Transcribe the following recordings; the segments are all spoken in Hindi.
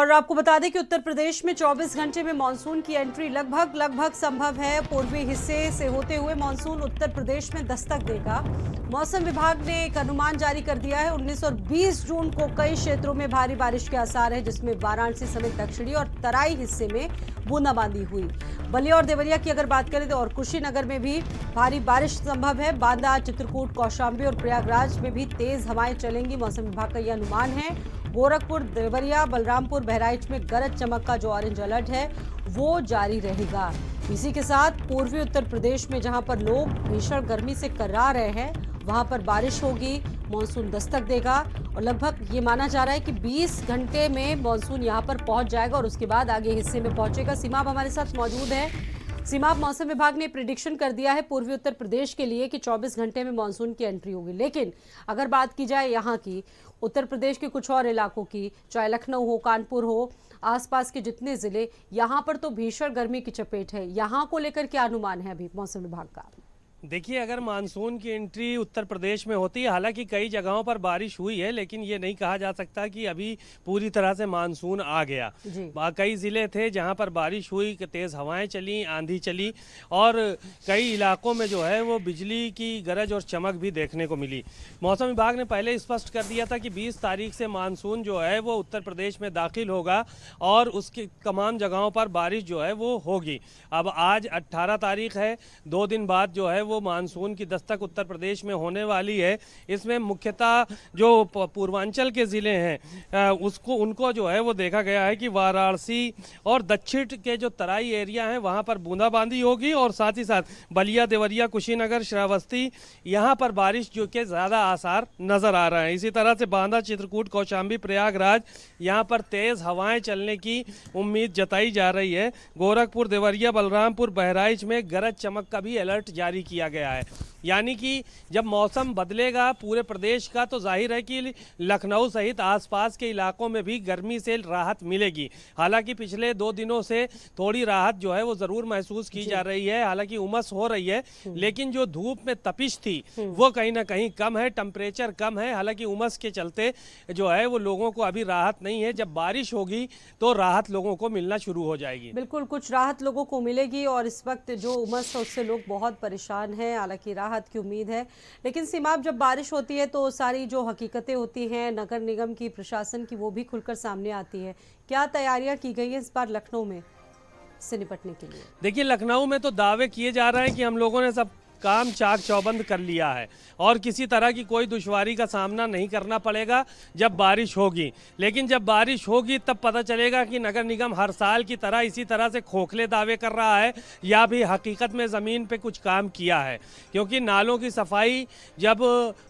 और आपको बता दें कि उत्तर प्रदेश में 24 घंटे में मानसून की एंट्री लगभग संभव है। पूर्वी हिस्से से होते हुए मानसून उत्तर प्रदेश में दस्तक देगा। मौसम विभाग ने एक अनुमान जारी कर दिया है। 19 और 20 जून को कई क्षेत्रों में भारी बारिश के आसार है, जिसमें वाराणसी समेत दक्षिणी और तराई हिस्से में बूंदाबांदी हुई। बलिया और देवरिया की अगर बात करें तो और कुशीनगर में भी भारी बारिश संभव है। बांदा, चित्रकूट, कौशाम्बी और प्रयागराज में भी तेज हवाएं चलेंगी। मौसम विभाग का यह अनुमान है। गोरखपुर, देवरिया, बलरामपुर, बहराइच में गरज चमक का जो ऑरेंज अलर्ट है वो जारी रहेगा। इसी के साथ पूर्वी उत्तर प्रदेश में जहां पर लोग भीषण गर्मी से कर्रा रहे हैं, वहां पर बारिश होगी, मानसून दस्तक देगा और लगभग ये माना जा रहा है कि 20 घंटे में मानसून यहां पर पहुंच जाएगा और उसके बाद आगे हिस्से में पहुंचेगा। सीमा अब हमारे साथ मौजूद है। सीमा, मौसम विभाग ने प्रिडिक्शन कर दिया है पूर्वी उत्तर प्रदेश के लिए कि 24 घंटे में मानसून की एंट्री होगी, लेकिन अगर बात की जाए यहाँ की उत्तर प्रदेश के कुछ और इलाकों की, चाहे लखनऊ हो, कानपुर हो, आसपास के जितने जिले, यहाँ पर तो भीषण गर्मी की चपेट है। यहाँ को लेकर क्या अनुमान है अभी मौसम विभाग का? देखिए, अगर मानसून की एंट्री उत्तर प्रदेश में होती है, हालांकि कई जगहों पर बारिश हुई है, लेकिन ये नहीं कहा जा सकता कि अभी पूरी तरह से मानसून आ गया। कई ज़िले थे जहां पर बारिश हुई, तेज़ हवाएं चली, आंधी चली और कई इलाकों में जो है वो बिजली की गरज और चमक भी देखने को मिली। मौसम विभाग ने पहले स्पष्ट कर दिया था कि 20 तारीख से मानसून जो है वो उत्तर प्रदेश में दाखिल होगा और उसकी तमाम जगहों पर बारिश जो है वो होगी। अब आज 18 तारीख है, 2 दिन बाद जो है वो मानसून की दस्तक उत्तर प्रदेश में होने वाली है। इसमें मुख्यतः जो पूर्वांचल के ज़िले हैं उनको जो है वो देखा गया है कि वाराणसी और दक्षिण के जो तराई एरिया हैं वहाँ पर बूंदाबांदी होगी और साथ ही साथ बलिया, देवरिया, कुशीनगर, श्रावस्ती, यहाँ पर बारिश जो के ज़्यादा आसार नज़र आ रहे हैं। इसी तरह से बांदा, चित्रकूट, कौशाम्बी, प्रयागराज, यहाँ पर तेज़ हवाएं चलने की उम्मीद जताई जा रही है। गोरखपुर, देवरिया, बलरामपुर, बहराइच में गरज चमक का भी अलर्ट जारी किया गया है। यानी कि जब मौसम बदलेगा पूरे प्रदेश का, तो जाहिर है कि लखनऊ सहित आसपास के इलाकों में भी गर्मी से राहत मिलेगी। हालांकि पिछले 2 दिनों से थोड़ी राहत जो है वो ज़रूर महसूस की जा रही है। हालांकि उमस हो रही है, लेकिन जो धूप में तपिश थी वो कहीं ना कहीं कम है, टेम्परेचर कम है। हालांकि उमस के चलते जो है वो लोगों को अभी राहत नहीं है। जब बारिश होगी तो राहत लोगों को मिलना शुरू हो जाएगी। बिल्कुल, कुछ राहत लोगों को मिलेगी और इस वक्त जो उमस है उससे लोग बहुत परेशान हैं। हालांकि राहत की उम्मीद है, लेकिन सीमा, जब बारिश होती है तो सारी जो हकीकतें होती हैं नगर निगम की, प्रशासन की, वो भी खुलकर सामने आती है। क्या तैयारियां की गई हैं इस बार लखनऊ में से निपटने के लिए? देखिए, लखनऊ में तो दावे किए जा रहे हैं कि हम लोगों ने सब काम चाक चौबंद कर लिया है और किसी तरह की कोई दुश्वारी का सामना नहीं करना पड़ेगा जब बारिश होगी। लेकिन जब बारिश होगी तब पता चलेगा कि नगर निगम हर साल की तरह इसी तरह से खोखले दावे कर रहा है या भी हकीकत में ज़मीन पे कुछ काम किया है। क्योंकि नालों की सफाई जब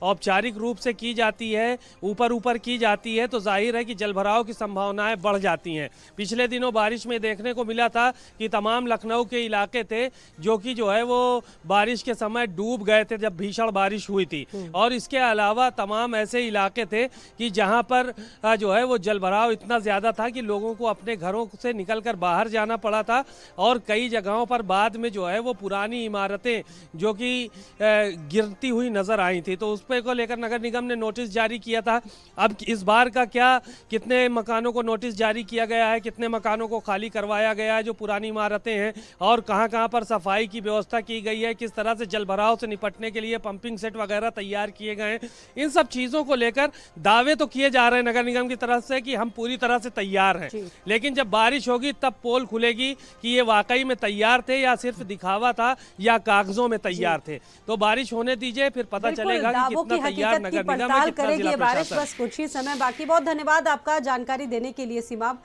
औपचारिक रूप से की जाती है, ऊपर की जाती है, तो जाहिर है कि जलभराव की संभावनाएँ बढ़ जाती हैं। पिछले दिनों बारिश में देखने को मिला था कि तमाम लखनऊ के इलाके थे जो कि जो है वो बारिश के समय डूब गए थे जब भीषण बारिश हुई थी। और इसके अलावा तमाम ऐसे इलाके थे कि जहां पर जो है वो जलभराव इतना ज़्यादा था कि लोगों को अपने घरों से निकलकर बाहर जाना पड़ा था। और कई जगहों पर बाद में जो है वो पुरानी इमारतें जो कि गिरती हुई नज़र आई थी, तो उस पर को लेकर नगर निगम ने नोटिस जारी किया था। अब इस बार का क्या, कितने मकानों को नोटिस जारी किया गया है, कितने मकानों को खाली करवाया गया है जो पुरानी इमारतें हैं, और कहाँ पर सफाई की व्यवस्था की गई है, किस तरह से जलभराव से निपटने के लिए पंपिंग सेट वगैरह तैयार किए गए हैं, इन सब चीज़ों को लेकर दावे तो किए जा रहे हैं नगर निगम की तरफ से कि हम पूरी तरह से तैयार हैं। लेकिन जब बारिश होगी तब पोल खुलेगी कि ये वाकई में तैयार थे या सिर्फ दिखावा था या कागजों में तैयार थे। तो बारिश होने दीजिए, फिर पता चलेगा कि कितना तैयार नगर निगम है, कितना जिला प्रशासन। बस कुछ ही समय बाकी। बहुत धन्यवाद आपका जानकारी देने के लिए सीमा।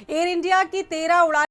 एयर इंडिया की 13 उड़ान